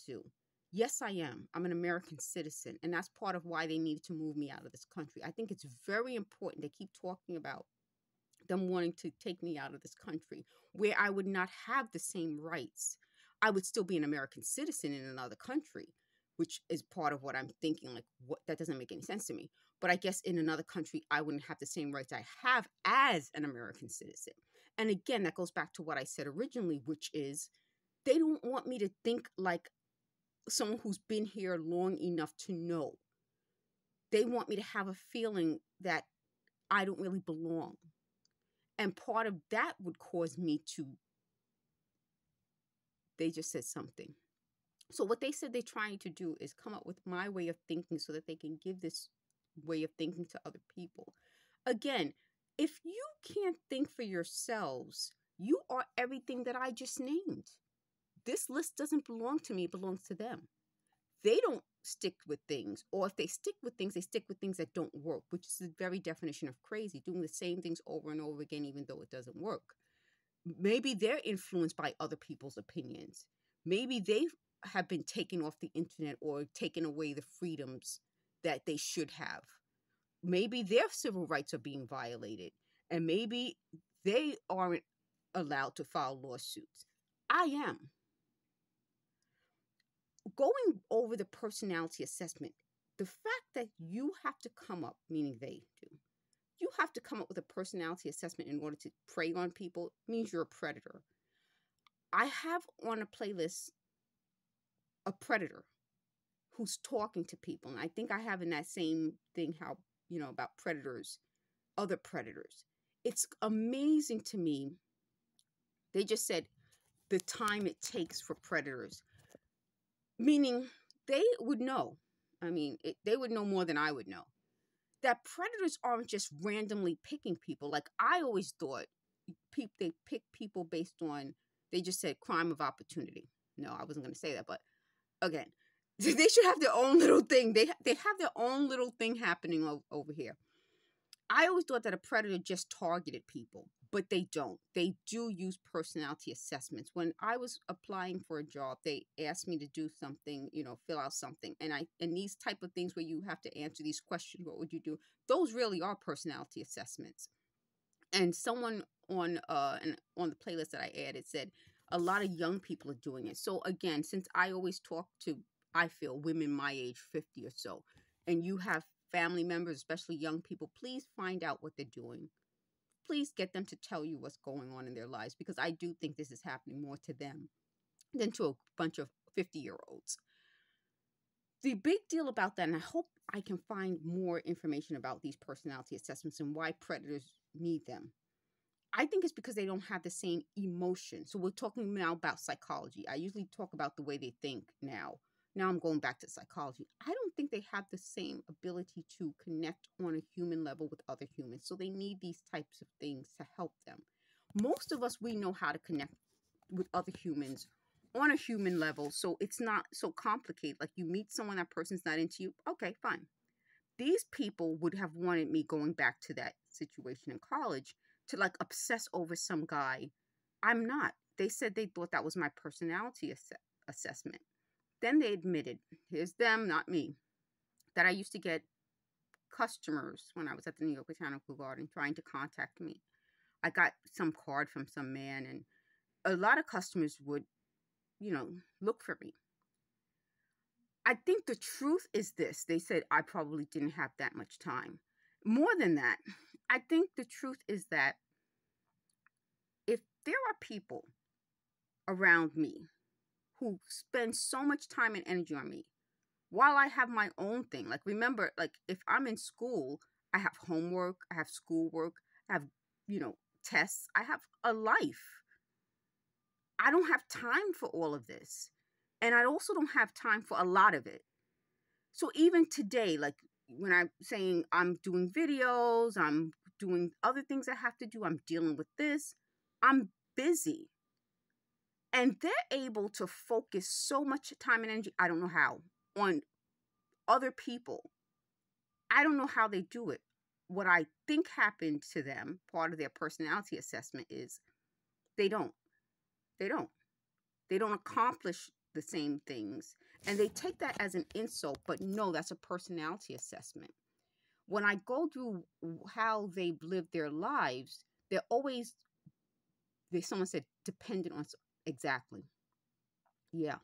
Sue. Yes, I am. I'm an American citizen, and that's part of why they needed to move me out of this country. I think it's very important. They keep talking about them wanting to take me out of this country where I would not have the same rights. I would still be an American citizen in another country, which is part of what I'm thinking. Like, what, that doesn't make any sense to me. But I guess in another country, I wouldn't have the same rights I have as an American citizen. And again, that goes back to what I said originally, which is they don't want me to think like someone who's been here long enough to know. They want me to have a feeling that I don't really belong. And part of that would cause me to, they just said something. So what they said they're trying to do is come up with my way of thinking so that they can give this way of thinking to other people. Again, if you can't think for yourselves, you are everything that I just named. This list doesn't belong to me, it belongs to them. They don't stick with things, or if they stick with things, they stick with things that don't work, which is the very definition of crazy, doing the same things over and over again, even though it doesn't work. Maybe they're influenced by other people's opinions. Maybe they have been taken off the internet or taken away the freedoms that they should have. Maybe their civil rights are being violated, and maybe they aren't allowed to file lawsuits. I am. Going over the personality assessment, the fact that you have to come up, meaning they do, you have to come up with a personality assessment in order to prey on people means you're a predator. I have on a playlist a predator who's talking to people. And I think I have in that same thing how, you know, about predators, other predators. It's amazing to me. They just said the time it takes for predators. Meaning they would know. I mean, they would know more than I would know. That predators aren't just randomly picking people. Like I always thought they pick people based on, they just said crime of opportunity. No, I wasn't going to say that. But again, they should have their own little thing. They have their own little thing happening over here. I always thought that a predator just targeted people, but they don't. They do use personality assessments. When I was applying for a job, they asked me to do something, you know, fill out something. And these type of things where you have to answer these questions, what would you do? Those really are personality assessments. And someone on the playlist that I added said a lot of young people are doing it. So again, since I always talk to, I feel, women my age, 50 or so, and you have family members, especially young people, please find out what they're doing. Please get them to tell you what's going on in their lives, because I do think this is happening more to them than to a bunch of 50-year-olds. The big deal about that, and I hope I can find more information about these personality assessments and why predators need them. I think it's because they don't have the same emotion. So we're talking now about psychology. I usually talk about the way they think now. Now I'm going back to psychology. I don't think they have the same ability to connect on a human level with other humans. So they need these types of things to help them. Most of us, we know how to connect with other humans on a human level. So it's not so complicated. Like you meet someone, that person's not into you. Okay, fine. These people would have wanted me, going back to that situation in college, to like obsess over some guy. I'm not. They said they thought that was my personality assessment. Then they admitted, here's them, not me, that I used to get customers when I was at the New York Botanical Garden trying to contact me. I got some card from some man, and a lot of customers would, you know, look for me. I think the truth is this. They said I probably didn't have that much time. More than that, I think the truth is that if there are people around me who spend so much time and energy on me while I have my own thing. Like, remember, like if I'm in school, I have homework, I have schoolwork, I have, you know, tests, I have a life. I don't have time for all of this. And I also don't have time for a lot of it. So even today, like when I'm saying I'm doing videos, I'm doing other things I have to do, I'm dealing with this, I'm busy. And they're able to focus so much time and energy, I don't know how, on other people. I don't know how they do it. What I think happened to them, part of their personality assessment, is they don't accomplish the same things. And they take that as an insult, but no, that's a personality assessment. When I go through how they've lived their lives, they're always, someone said, dependent on, exactly. Yeah.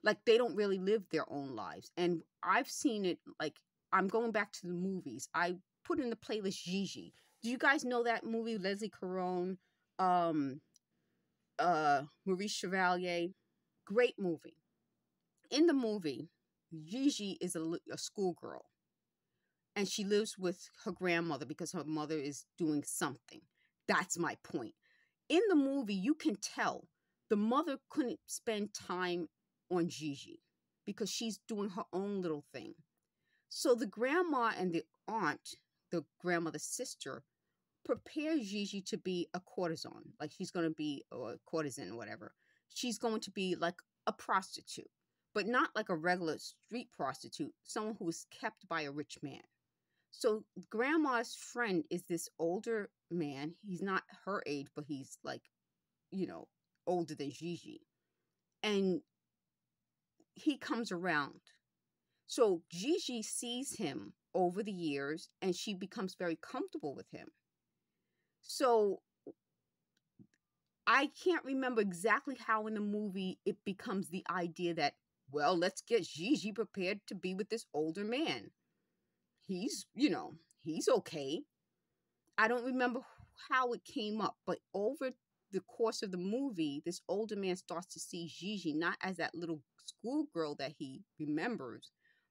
Like they don't really live their own lives. And I've seen it, like, I'm going back to the movies. I put in the playlist Gigi. Do you guys know that movie? Leslie Caron, Maurice Chevalier. Great movie. In the movie, Gigi is a schoolgirl. And she lives with her grandmother because her mother is doing something. That's my point. In the movie, you can tell the mother couldn't spend time on Gigi because she's doing her own little thing. So the grandma and the aunt, the grandmother's sister, prepare Gigi to be a courtesan. Like she's going to be a courtesan or whatever. She's going to be like a prostitute, but not like a regular street prostitute, someone who is kept by a rich man. So grandma's friend is this older man. He's not her age, but he's like, older than Gigi. And he comes around. So Gigi sees him over the years and she becomes very comfortable with him. So I can't remember exactly how in the movie it becomes the idea that, well, let's get Gigi prepared to be with this older man. He's okay. I don't remember how it came up, but over the course of the movie, this older man starts to see Gigi not as that little schoolgirl that he remembers,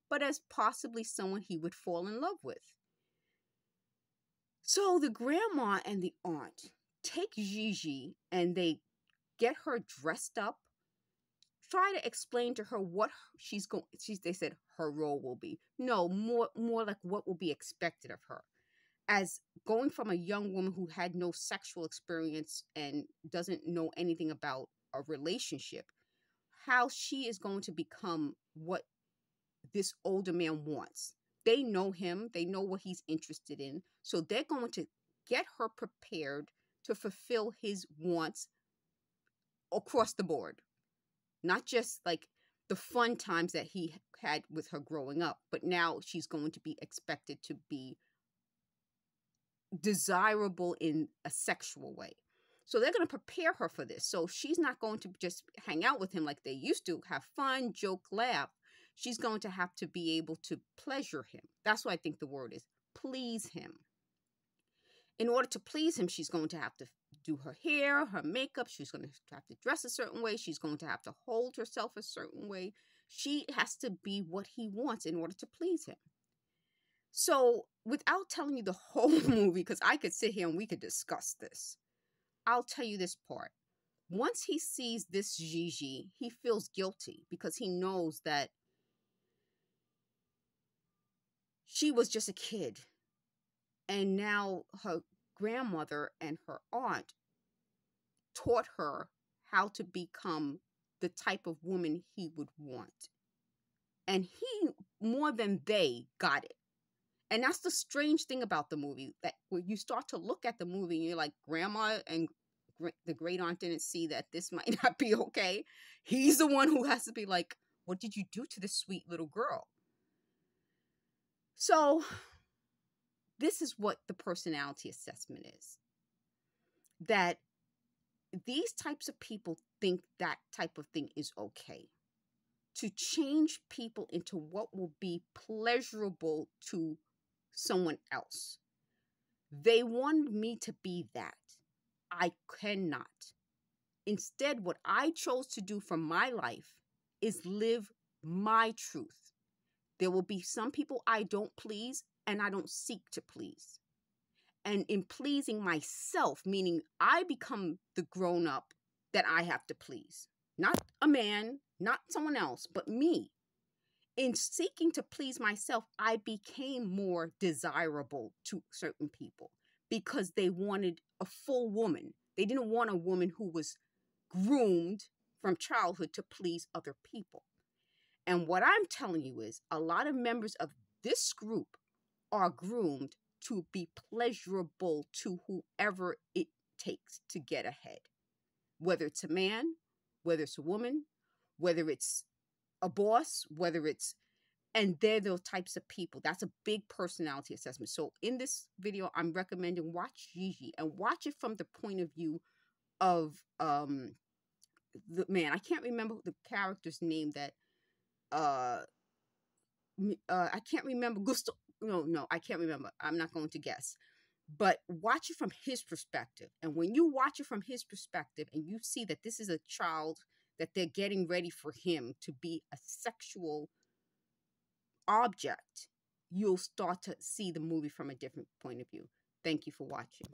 but as possibly someone he would fall in love with. So the grandma and the aunt take Gigi and they get her dressed up, try to explain to her what they said her role will be. No, more like what will be expected of her. As going from a young woman who had no sexual experience and doesn't know anything about a relationship, how she is going to become what this older man wants. They know him. They know what he's interested in. So they're going to get her prepared to fulfill his wants across the board. Not just like the fun times that he had with her growing up, but now she's going to be expected to be desirable in a sexual way. So they're going to prepare her for this. So she's not going to just hang out with him like they used to, have fun, joke, laugh. She's going to have to be able to pleasure him. That's what I think the word is, please him. In order to please him, she's going to have to do her hair, her makeup. She's going to have to dress a certain way. She's going to have to hold herself a certain way. She has to be what he wants in order to please him. So without telling you the whole movie, because I could sit here and we could discuss this, I'll tell you this part. Once he sees this Gigi, he feels guilty because he knows that she was just a kid. And now her grandmother and her aunt taught her how to become the type of woman he would want. And he, more than they, got it. And that's the strange thing about the movie, that when you start to look at the movie and you're like, grandma and the great aunt didn't see that this might not be okay. He's the one who has to be like, what did you do to this sweet little girl? So this is what the personality assessment is. That these types of people think that type of thing is okay. To change people into what will be pleasurable to someone else. They want me to be that. I cannot. Instead, what I chose to do for my life is live my truth. There will be some people I don't please, and I don't seek to please. And in pleasing myself, meaning I become the grown-up that I have to please. Not a man, not someone else, but me. In seeking to please myself, I became more desirable to certain people because they wanted a full woman. They didn't want a woman who was groomed from childhood to please other people. And what I'm telling you is a lot of members of this group are groomed to be pleasurable to whoever it takes to get ahead. Whether it's a man, whether it's a woman, whether it's a boss, whether it's, and they're those types of people. That's a big personality assessment. So in this video, I'm recommending watch Gigi and watch it from the point of view of the man. I can't remember the character's name that I can't remember. Gusto. No, I can't remember. I'm not going to guess. But watch it from his perspective. And when you watch it from his perspective and you see that this is a child that they're getting ready for him to be a sexual object, you'll start to see the movie from a different point of view. Thank you for watching.